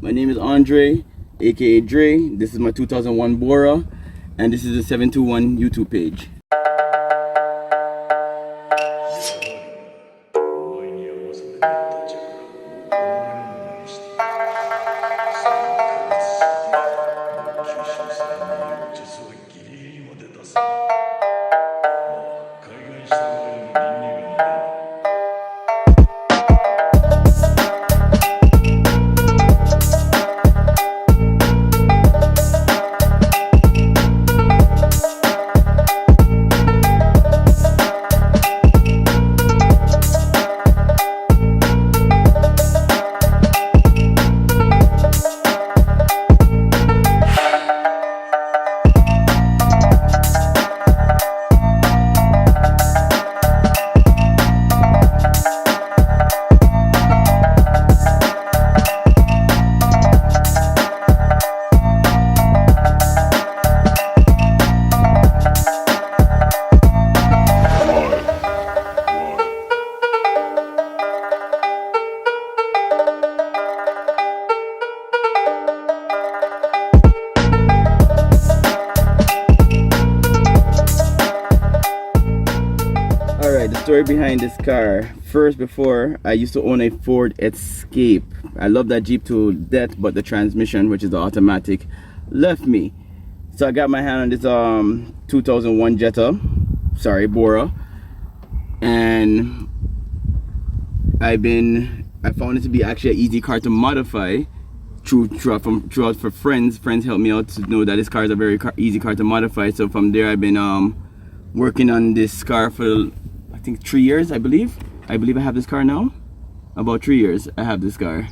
My name is Andre, aka Dre. This is my 2001 Bora, and this is the 721 YouTube page. Alright, the story behind this car. First, before, I used to own a Ford Escape. I love that Jeep to death, but the transmission, which is the automatic, left me. So I got my hand on this 2001 Bora, and I found it to be actually an easy car to modify. Throughout for friends helped me out to know that this car is a very easy car to modify. So from there, I've been working on this car for I think 3 years. I believe I have this car now. About 3 years I have this car.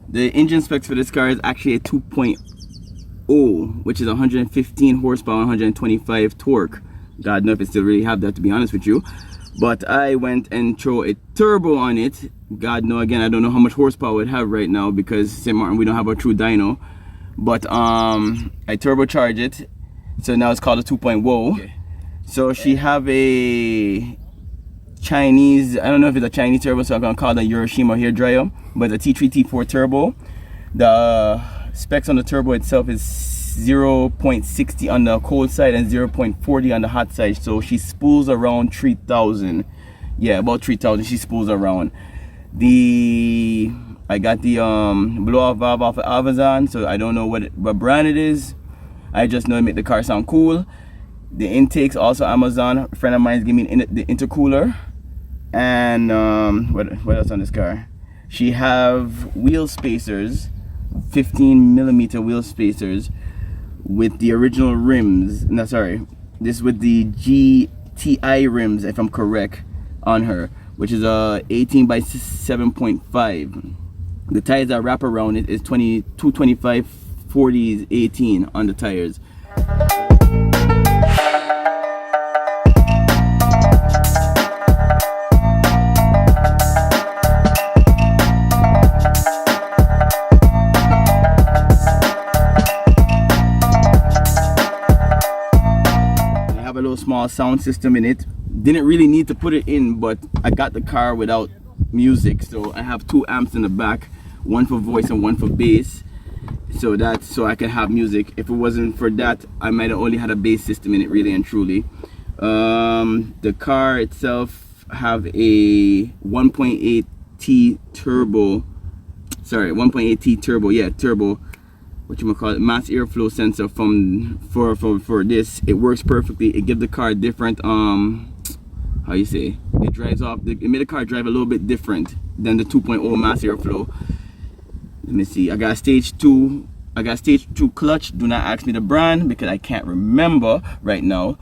The engine specs for this car is actually a 2.0, which is 115 horsepower, 125 torque. God knows if it still really have that, to be honest with you. But I went and threw a turbo on it. God knows, again, I don't know how much horsepower it have right now because St. Martin, we don't have a true dyno. But I turbocharged it, so now it's called a 2.0. Okay. So she have a Chinese, I don't know if it's a Chinese turbo, so I'm gonna call it a Hiroshima hair dryer, but the T3 T4 turbo. The specs on the turbo itself is 0.60 on the cold side and 0.40 on the hot side, so she spools around 3,000. Yeah, about 3,000 she spools around. I got the blow-off valve off of Amazon, so I don't know what brand it is. I just know it make the car sound cool. The intakes also Amazon. A friend of mine is giving me the intercooler. And what else on this car? She have wheel spacers, 15mm wheel spacers with the original rims. No, sorry, this with the GTI rims, if I'm correct, on her, which is 18 by 7.5. The tires that wrap around it is 225 40s 18 on the tires. Small sound system in it. Didn't really need to put it in, but I got the car without music, so I have 2 amps in the back, one for voice and one for bass, so I can have music. If it wasn't for that, I might have only had a bass system in it, really and truly. The car itself have a 1.8T turbo, sorry, 1.8T turbo, yeah, turbo, what you call it, mass airflow sensor for this. It works perfectly. It gives the car different how you say, it drives off it made the car drive a little bit different than the 2.0 mass airflow. Let me see, I got stage 2 clutch. Do not ask me the brand because I can't remember right now.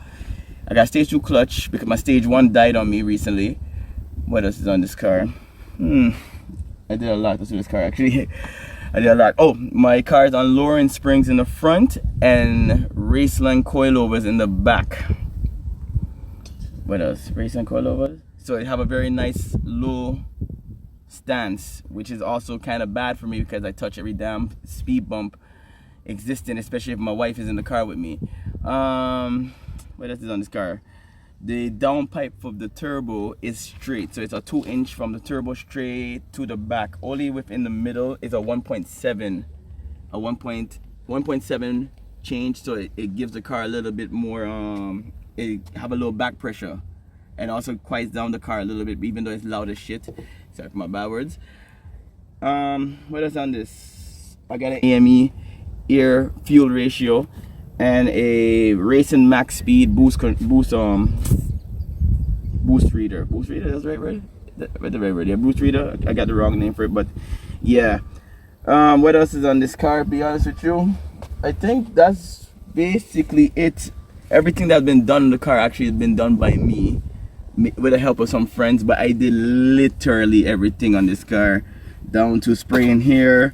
I got stage 2 clutch because my stage 1 died on me recently. What else is on this car? I did a lot to this car actually. I did a lot. Oh, my car is on lowering springs in the front and Raceland coilovers in the back. What else? Raceland coilovers. So it have a very nice low stance, which is also kind of bad for me because I touch every damn speed bump existing, especially if my wife is in the car with me. What else is on this car? The downpipe of the turbo is straight, so it's a 2-inch from the turbo straight to the back. Only within the middle is a 1.7 change, so it gives the car a little bit more it have a little back pressure, and also quiets down the car a little bit, even though it's loud as shit. Sorry for my bad words. What else on this? I got an AME air fuel ratio and a racing max speed boost reader. Boost reader, that's right? Yeah, boost reader. I got the wrong name for it, but yeah. What else is on this car? Be honest with you, I think that's basically it. Everything that's been done in the car actually has been done by me with the help of some friends, but I did literally everything on this car, down to spraying here,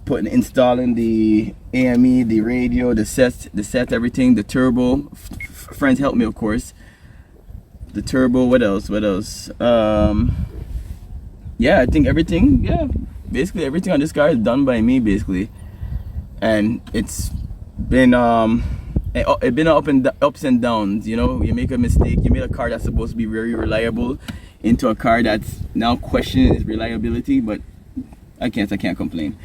installing the AME, the radio, the set, everything, the turbo. Friends helped me, of course. The turbo. What else? Yeah, I think everything. Yeah, basically everything on this car is done by me, basically, and it's been ups and downs. You know, you make a mistake, you made a car that's supposed to be very reliable into a car that's now questioning its reliability, but I can't complain.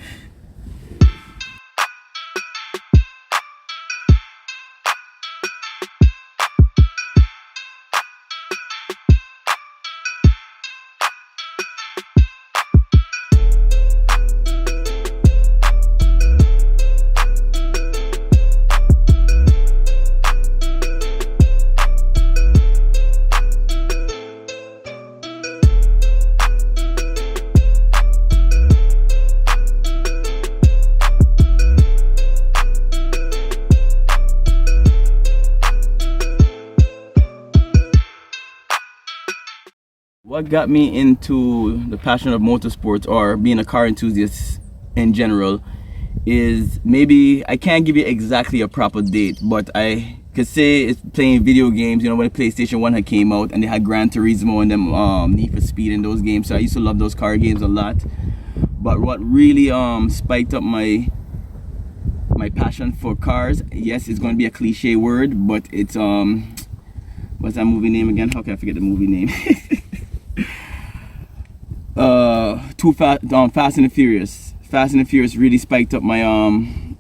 What got me into the passion of motorsports, or being a car enthusiast in general, is, maybe I can't give you exactly a proper date, but I could say it's playing video games. You know, when the PlayStation 1 had came out and they had Gran Turismo and them Need for Speed in those games, so I used to love those car games a lot. But what really spiked up my passion for cars, yes, it's going to be a cliche word, but it's what's that movie name again? How can I forget the movie name? Fast and the Furious. Fast and the Furious really spiked up my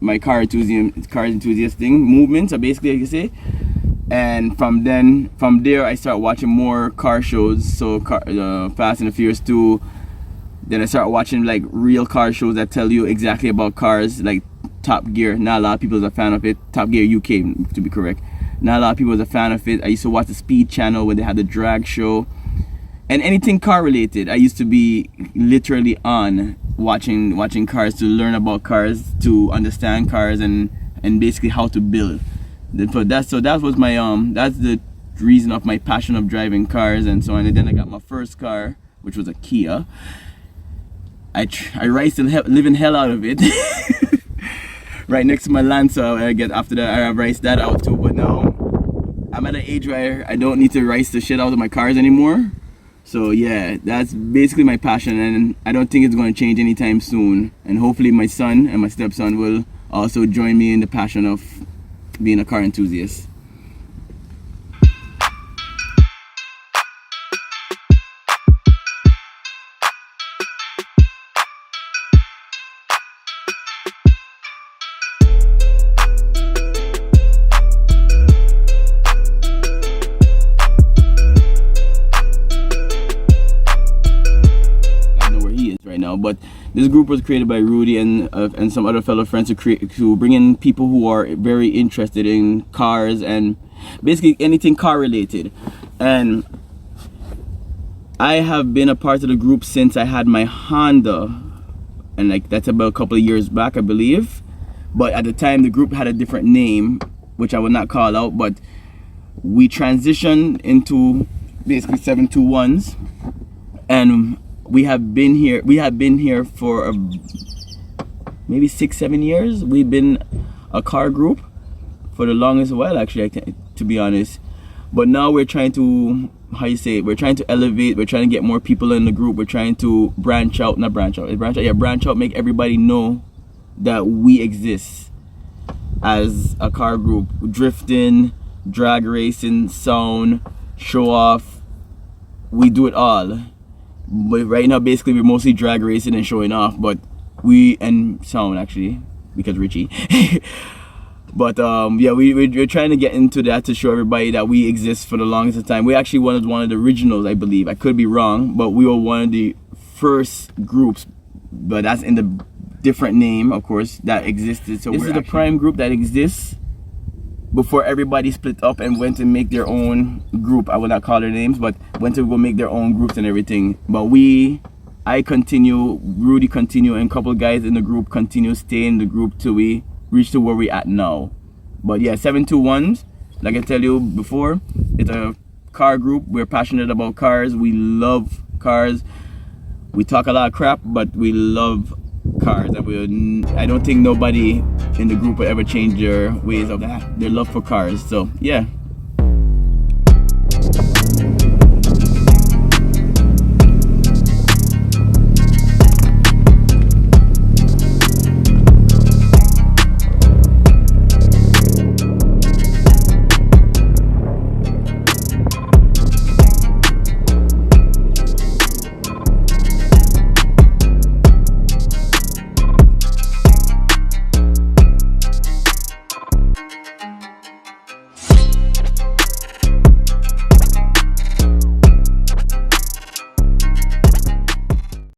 my car enthusiast thing movement, so basically I can say. And from there I started watching more car shows, so Fast and the Furious 2. Then I started watching like real car shows that tell you exactly about cars, like Top Gear. Not a lot of people is a fan of it. Top Gear UK, to be correct. Not a lot of people is a fan of it. I used to watch the Speed Channel when they had the drag show. And anything car related, I used to be literally on watching cars, to learn about cars, to understand cars, and basically how to build. So that was my that's the reason of my passion of driving cars and so on. And then I got my first car, which was a Kia. I raced the living hell out of it. Right next to my Lancer. After that I raced that out too. But now I'm at an age where I don't need to race the shit out of my cars anymore. So yeah, that's basically my passion, and I don't think it's going to change anytime soon. And hopefully my son and my stepson will also join me in the passion of being a car enthusiast. But this group was created by Rudy and some other fellow friends to bring in people who are very interested in cars and basically anything car related. And I have been a part of the group since I had my Honda, and like that's about a couple of years back, I believe. But at the time the group had a different name, which I will not call out, but we transitioned into basically 721s, and we have been here for maybe 6-7 years. We've been a car group for the longest while, actually, to be honest. But now we're trying to, we're trying to elevate, we're trying to get more people in the group, we're trying to branch out, make everybody know that we exist. as a car group. Drifting, drag racing, sound, show off, we do it all. But right now basically we're mostly drag racing and showing off, but and sound actually, because Richie. But yeah, we're trying to get into that to show everybody that we exist for the longest time. We actually one of the originals, I believe. I could be wrong, but we were one of the first groups, but that's in the different name, of course, that existed. So this is the prime group that exists before everybody split up and went to make their own group. I will not call their names, but went to go make their own groups and everything. But I continue, Rudy continue, and a couple guys in the group continue staying in the group till we reach to where we at now. But yeah, 721s, like I tell you before, it's a car group. We're passionate about cars. We love cars. We talk a lot of crap, but we love cars. And I don't think nobody in the group will ever change their ways of that, their love for cars. So yeah.